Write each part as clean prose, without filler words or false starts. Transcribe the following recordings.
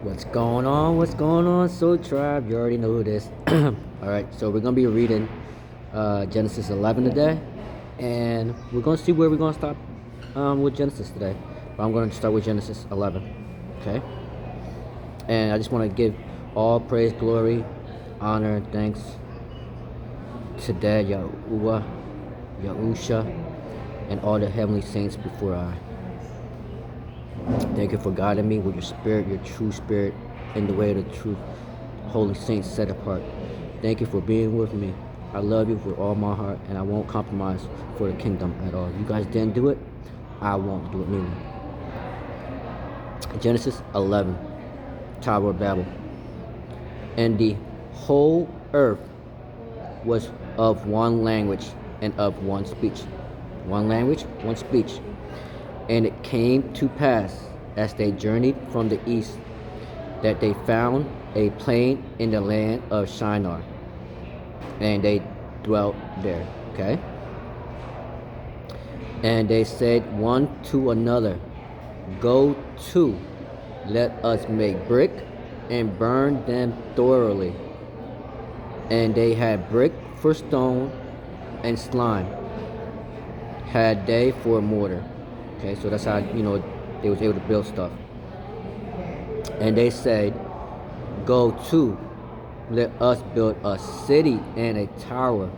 What's going on? What's going on, Soul Tribe? You already know who this. All right, so we're gonna be reading Genesis 11 today, and we're gonna see where we're gonna stop with Genesis today. But I'm gonna start with Genesis 11. Okay, and I just want to give all praise, glory, honor, and thanks to Dad Yahuwah, Yahusha, and all the heavenly saints before I. Thank you for guiding me with your spirit, your true spirit, in the way of the truth. Holy saints set apart. Thank you for being with me. I love you with all my heart, and I won't compromise for the kingdom at all. You guys didn't do it, I won't do it neither. Genesis 11, Tower of Babel. And the whole earth was of one language and of one speech. One language, one speech. And it came to pass, as they journeyed from the east, that they found a plain in the land of Shinar, and they dwelt there. Okay? And they said one to another, Go to, let us make brick and burn them thoroughly. And they had brick for stone, and slime had they for mortar. Okay, so that's how they was able to build stuff. And they said, Go to, let us build a city and a tower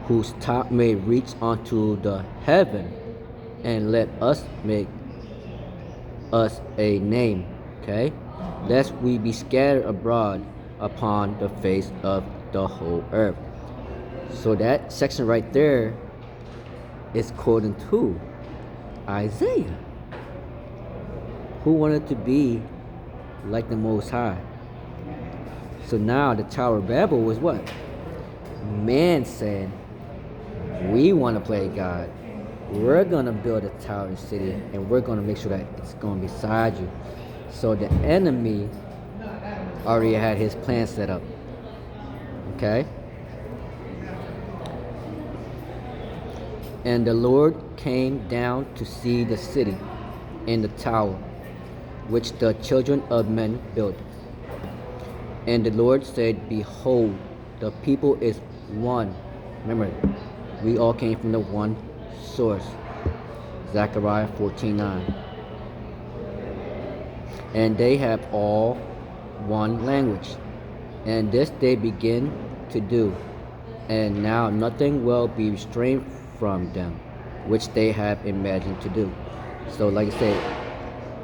whose top may reach unto the heaven, and let us make us a name, okay, lest we be scattered abroad upon the face of the whole earth. So that section right there is quoting to Isaiah, who wanted to be like the Most High. So now the Tower of Babel was what? Man said, we want to play God. We're going to build a tower city, and we're going to make sure that it's going to be beside you. So the enemy already had his plan set up. Okay? And the Lord came down to see the city and the tower, which the children of men built. And the Lord said, Behold, the people is one. Remember, we all came from the one source. Zechariah 14:9. And they have all one language. And this they begin to do. And now nothing will be restrained from them, which they have imagined to do. So like I said,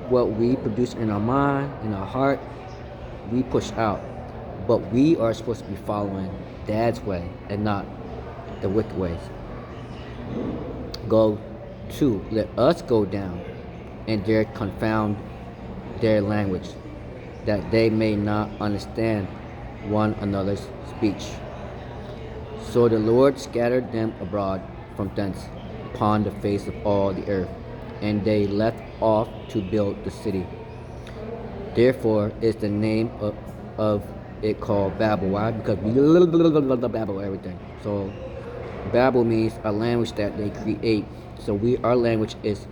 what we produce in our mind, in our heart, we push out. But we are supposed to be following Dad's way and not the wicked ways. Go to, let us go down and there confound their language, that they may not understand one another's speech. So the Lord scattered them abroad from thence upon the face of all the earth, and they left off to build the city. Therefore is the name of it called Babel. Why? Because we Babel everything. So Babel means a language that they create. So our language is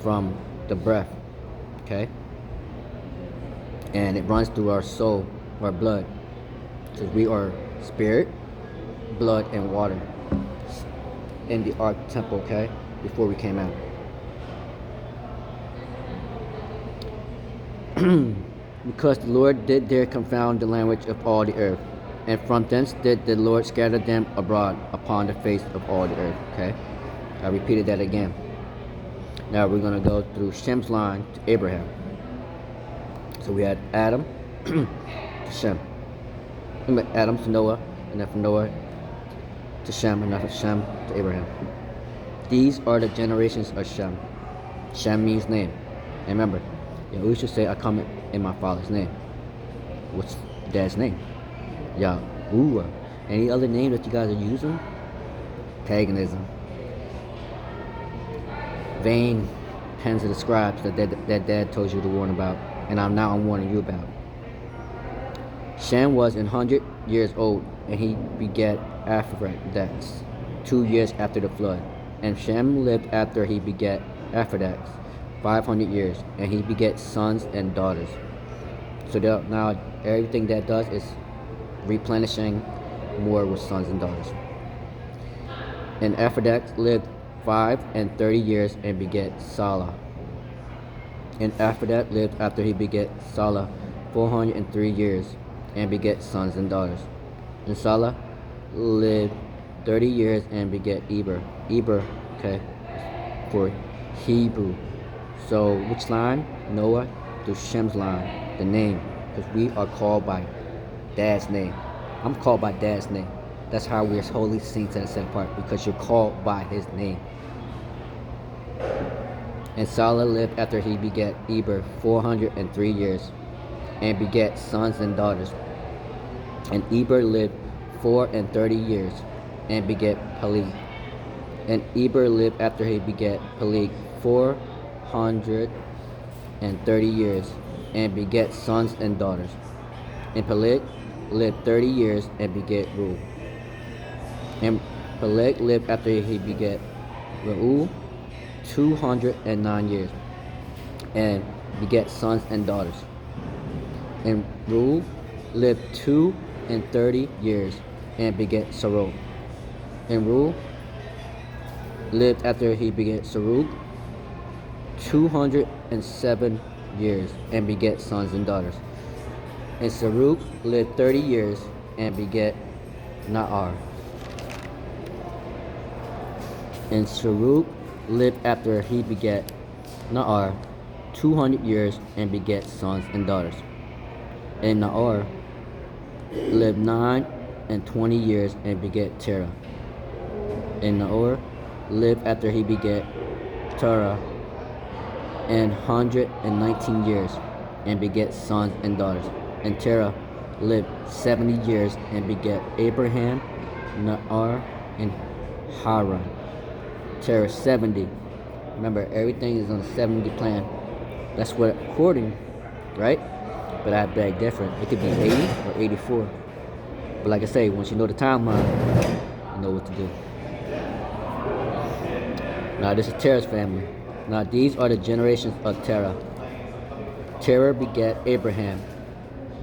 from the breath. Okay? And it runs through our soul, our blood. So we are spirit, blood, and water in the Ark Temple, okay? Before we came out. Because the Lord did there confound the language of all the earth, and from thence did the Lord scatter them abroad upon the face of all the earth. Okay, I repeated that again. Now we're going to go through Shem's line to Abraham. So we had Adam to Shem. Adam to Noah, and then from Noah to Shem, and then from Shem to Abraham. These are the generations of Shem. Shem means name. And remember, we should say, I come in my father's name. What's Dad's name? Yahuwah. Any other name that you guys are using? Paganism. Vain pens of the scribes that Dad told you to warn about, and I'm warning you about. Shem was 100 years old, and he begat Arphaxad 2 years after the flood. And Shem lived after he begat Arphaxad 500 years, and he beget sons and daughters. So now everything that does is replenishing more with sons and daughters. And Aphrodites lived 530 years and beget Salah. And Aphrodites lived after he beget Salah 403 years and beget sons and daughters. And Salah lived 30 years and beget Eber. Eber, okay, for Hebrew. So which line? Noah to Shem's line, the name, because we are called by Dad's name. I'm called by Dad's name. That's how we're holy saints and set apart, because you're called by his name. And Salah lived after he begat Eber 403 years and begat sons and daughters. And Eber lived 430 years and begat Peleg. And Eber lived after he begat Peleg 430 years and begat sons and daughters. And Peleg lived 30 years and begat Reu. And Peleg lived after he begat Reu 209 years and begat sons and daughters. And Reu lived 230 years and begat Serug. And Reu lived after he begat Serug 207 years and begat sons and daughters. And Serug lived 30 years and begat Naar. And Serug lived after he begat Naar 200 years and begat sons and daughters. And Naar lived 920 years and begat Terah. And Naar lived after he begat Terah 119 years and begat sons and daughters. And Terah lived 70 years and begat Abraham, Naar, and Haran. Terah 70. Remember, everything is on a 70 plan. That's what according, right? But I beg different. It could be 80 or 84. But like I say, once you know the timeline, you know what to do. Now this is Terah's family. Now these are the generations of Terah. Terah begat Abraham,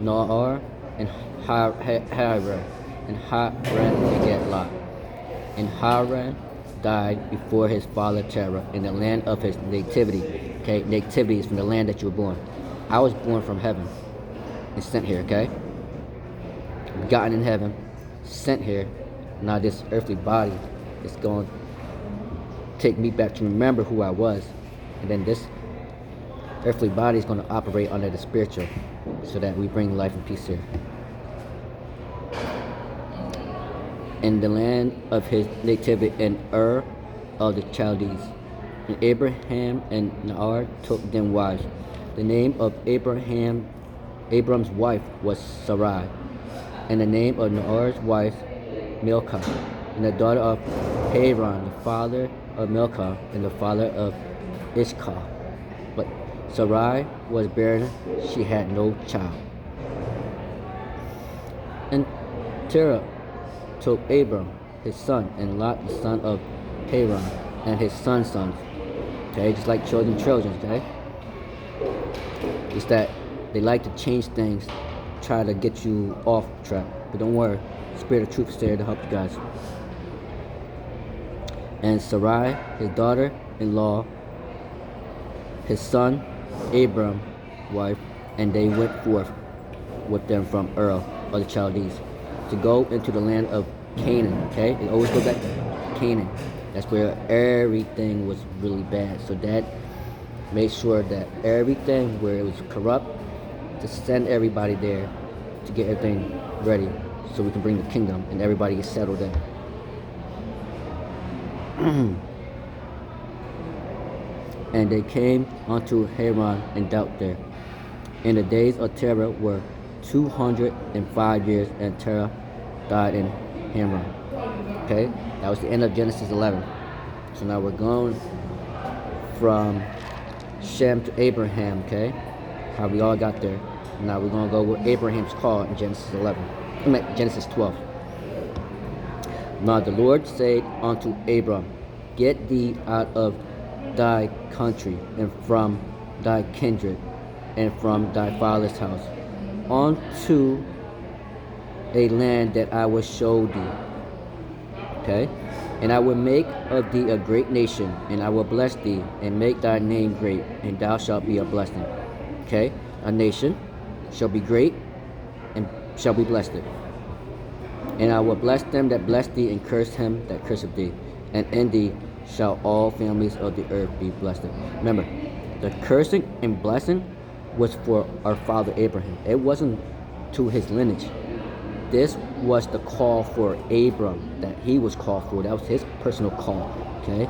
Naar, and Haran. And Haran begat Lot. And Haran died before his father Terah in the land of his nativity. Okay, nativity is from the land that you were born. I was born from heaven and sent here, okay? Begotten in heaven, sent here. Now this earthly body is going to take me back to remember who I was. And then this earthly body is going to operate under the spiritual so that we bring life and peace here. In the land of his nativity in Ur of the Chaldees. And Abraham and Naar took them wives. The name of Abram's wife was Sarai, and the name of Naar's wife Milcah, and the daughter of Haran, the father of Milcah, and the father of Ishkah. But Sarai was barren; she had no child. And Terah took Abram, his son, and Lot, the son of Haran, and his son's sons. Okay, just like children, okay? It's that they like to change things, try to get you off track. But don't worry, Spirit of Truth is there to help you guys. And Sarai, his daughter-in-law, his son, Abram, wife, and they went forth with them from Ur of the Chaldees to go into the land of Canaan. Okay, it always goes back to Canaan. That's where everything was really bad. So Dad made sure that everything where it was corrupt, to send everybody there to get everything ready so we can bring the kingdom and everybody gets settled in. And they came unto Haran and dwelt there. And the days of Terah were 205 years, and Terah died in Haran. Okay, that was the end of Genesis 11. So now we're going from Shem to Abraham, okay? How we all got there. Now we're going to go with Abraham's call in Genesis 11. Genesis 12. Now the Lord said unto Abram, Get thee out of thy country, and from thy kindred, and from thy father's house, unto a land that I will show thee. Okay? And I will make of thee a great nation, and I will bless thee, and make thy name great, and thou shalt be a blessing. Okay? A nation shall be great, and shall be blessed. And I will bless them that bless thee, and curse him that curseth thee. And in thee shall all families of the earth be blessed. Remember, the cursing and blessing was for our father Abraham. It wasn't to his lineage. This was the call for Abram that he was called for. That was his personal call. Okay?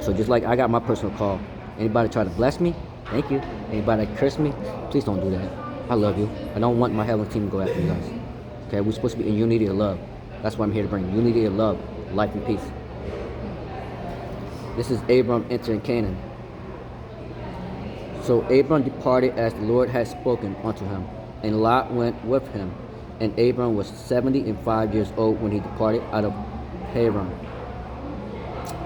So just like I got my personal call, anybody try to bless me, thank you. Anybody curse me, please don't do that. I love you. I don't want my heavenly team to go after you guys. Okay? We're supposed to be in unity of love. That's what I'm here to bring. Unity of love, life and peace. This is Abram entering Canaan. So Abram departed as the Lord had spoken unto him, and Lot went with him. And Abram was 75 years old when he departed out of Haran.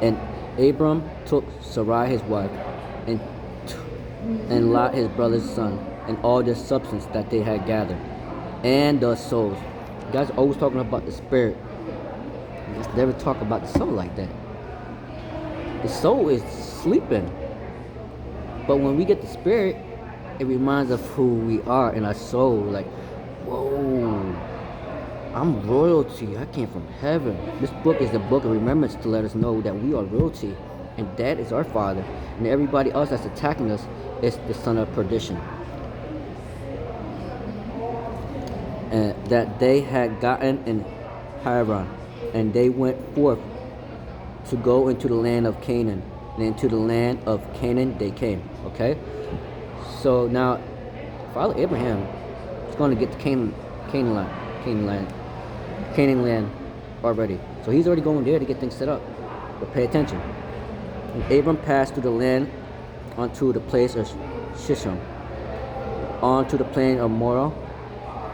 And Abram took Sarai his wife, and Lot his brother's son, and all the substance that they had gathered, and the souls. You guys are always talking about the spirit. You just never talk about the soul like that. The soul is sleeping. But when we get the spirit, it reminds us of who we are in our soul. Like, whoa, I'm royalty. I came from heaven. This book is the book of remembrance to let us know that we are royalty. And that is our Father. And everybody else that's attacking us is the son of perdition. And that they had gotten in Haran. And they went forth to go into the land of Canaan. And into the land of Canaan they came. Okay? So now, Father Abraham is going to get to Canaan land already. So he's already going there to get things set up. But pay attention. And Abram passed through the land unto the place of Shisham, onto the plain of Morah,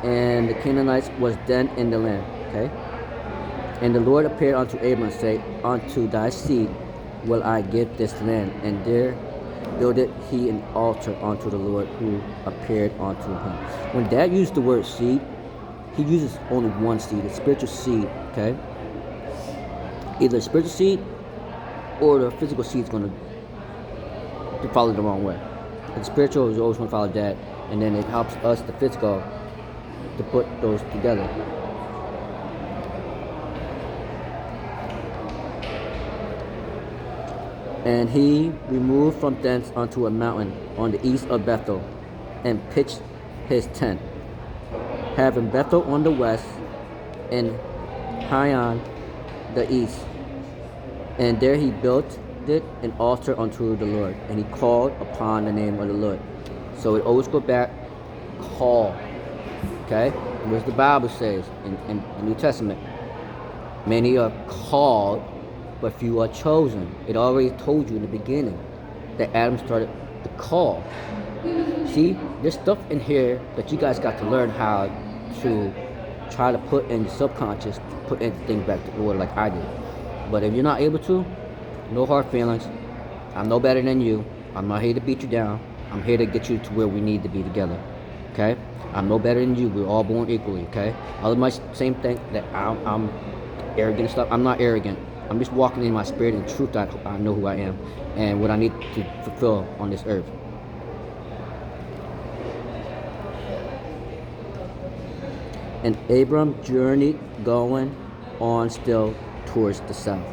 and the Canaanites was then in the land. Okay? And the Lord appeared unto Abram and said, unto thy seed will I give this land, and there builded he an altar unto the Lord who appeared unto him. When Dad used the word seed, he uses only one seed, a spiritual seed, okay? Either a spiritual seed or the physical seed is going to follow the wrong way. The spiritual is always going to follow Dad, and then it helps us, the physical, to put those together. And he removed from thence unto a mountain on the east of Bethel, and pitched his tent, having Bethel on the west, and Hai on the east. And there he built it an altar unto the Lord, and he called upon the name of the Lord. So it always go back, call. Okay? What the Bible says in the New Testament. Many are called, but few are chosen. It already told you in the beginning that Adam started the call. See, there's stuff in here that you guys got to learn how to try to put in the subconscious, put anything back to order like I did. But if you're not able to, no hard feelings. I'm no better than you. I'm not here to beat you down. I'm here to get you to where we need to be together. Okay? I'm no better than you. We're all born equally. Okay? I might same thing that I'm arrogant and stuff. I'm not arrogant. I'm just walking in my spirit and truth. I know who I am and what I need to fulfill on this earth. And Abram journeyed going on still towards the south.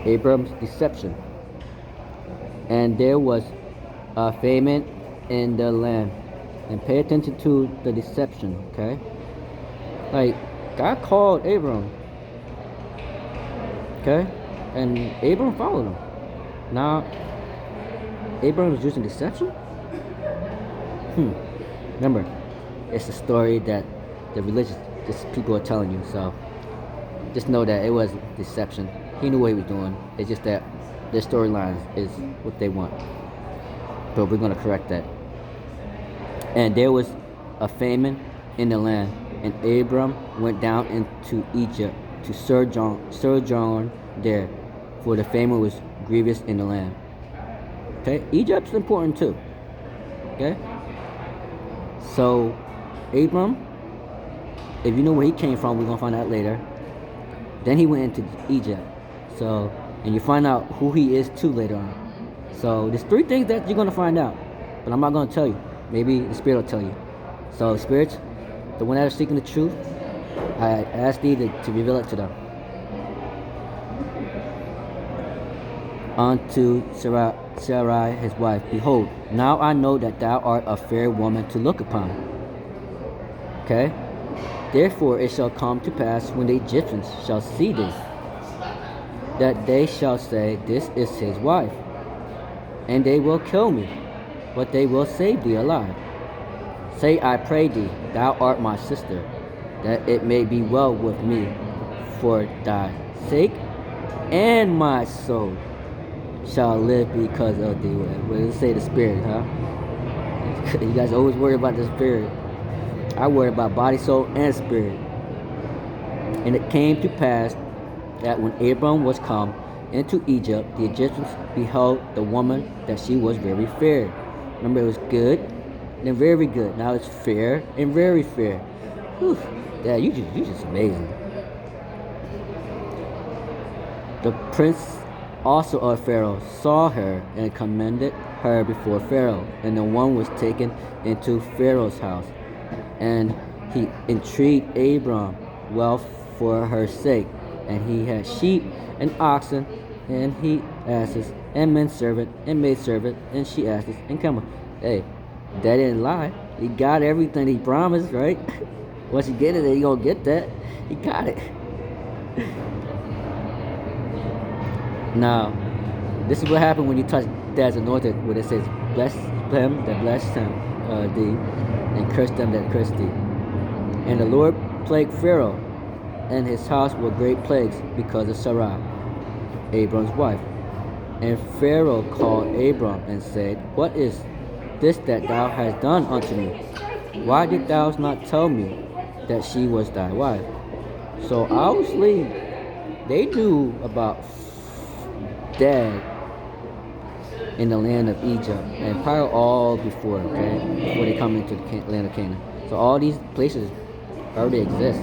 Abram's deception. And there was a famine in the land. And pay attention to the deception, okay? Like, God called Abram, okay? And Abram followed him. Now, Abram was using deception? Remember, it's a story that the religious people are telling you, so just know that it was deception. He knew what he was doing. It's just that their storylines is what they want. But we're going to correct that. And there was a famine in the land. And Abram went down into Egypt to sojourn there, for the famine was grievous in the land. Okay, Egypt's important too. Okay, so Abram, if you know where he came from, we're gonna find out later. Then he went into Egypt. So, and you find out who he is too later on. So there's three things that you're gonna find out, but I'm not gonna tell you. Maybe the Spirit will tell you. So spirits, the one that is seeking the truth, I ask thee to reveal it to them. Unto Sarai his wife, behold, now I know that thou art a fair woman to look upon. Okay? Therefore it shall come to pass when the Egyptians shall see thee, that they shall say, this is his wife. And they will kill me, but they will save thee alive. Say, I pray thee, thou art my sister, that it may be well with me for thy sake, and my soul shall live because of thee. What does it say, the Spirit, huh? You guys always worry about the Spirit. I worry about body, soul, and spirit. And it came to pass that when Abram was come into Egypt, the Egyptians beheld the woman that she was very fair. Remember, it was good and very good. Now it's fair and very fair. Whew. Yeah, you just amazing. The prince also of Pharaoh saw her and commended her before Pharaoh, and the one was taken into Pharaoh's house. And he entreated Abram wealth for her sake, and he had sheep and oxen, and he asses, and men servant, and maid servant, and she asses, and camel. Hey, that didn't lie. He got everything he promised, right? Once you get it, you gonna get that. He got it. Now, this is what happened when you touch Dad's anointed, where it says, bless them that bless him, thee, and curse them that curse thee. And the Lord plagued Pharaoh and his house with great plagues because of Sarai, Abram's wife. And Pharaoh called Abram and said, what is this that thou hast done unto me? Why did thou not tell me that she was thy wife? So obviously, they knew about Dad in the land of Egypt, and probably all before, okay, before they come into the land of Canaan. So all these places already exist,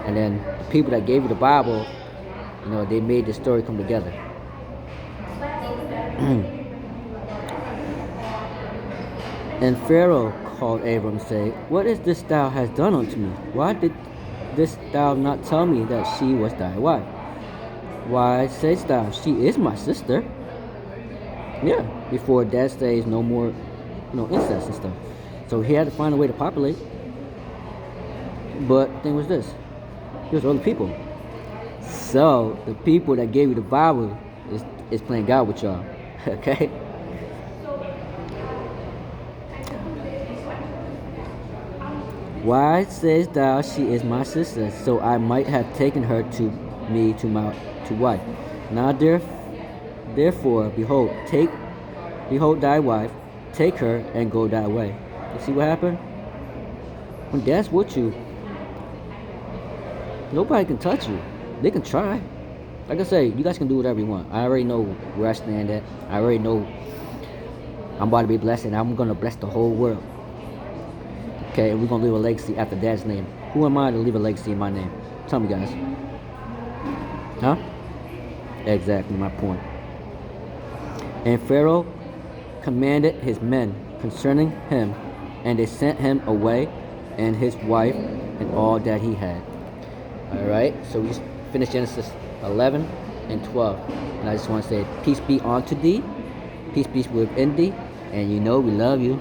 and then the people that gave you the Bible, you know, they made the story come together. And Pharaoh called Abram and said, what is this thou hast done unto me? Why did this thou not tell me that she was thy wife? Why sayest thou, she is my sister? Yeah, before Dad says no more, incest and stuff. So he had to find a way to populate. But the thing was this, here's other people. So the people that gave you the Bible is playing God with y'all. Okay? Why sayest thou, she is my sister, so I might have taken her to me to wife? Now therefore, behold thy wife, take her and go thy way. You see what happened? When Dad's with you, nobody can touch you. They can try. Like I say, you guys can do whatever you want. I already know where I stand at. I already know I'm about to be blessed, and I'm gonna bless the whole world. Okay, and we're gonna leave a legacy after Dad's name. Who am I to leave a legacy in my name? Tell me, guys. Huh? Exactly my point. And Pharaoh commanded his men concerning him, and they sent him away, and his wife, and all that he had. Alright, so we just finished Genesis 11 and 12. And I just want to say, peace be unto thee, peace be within thee, and you know we love you.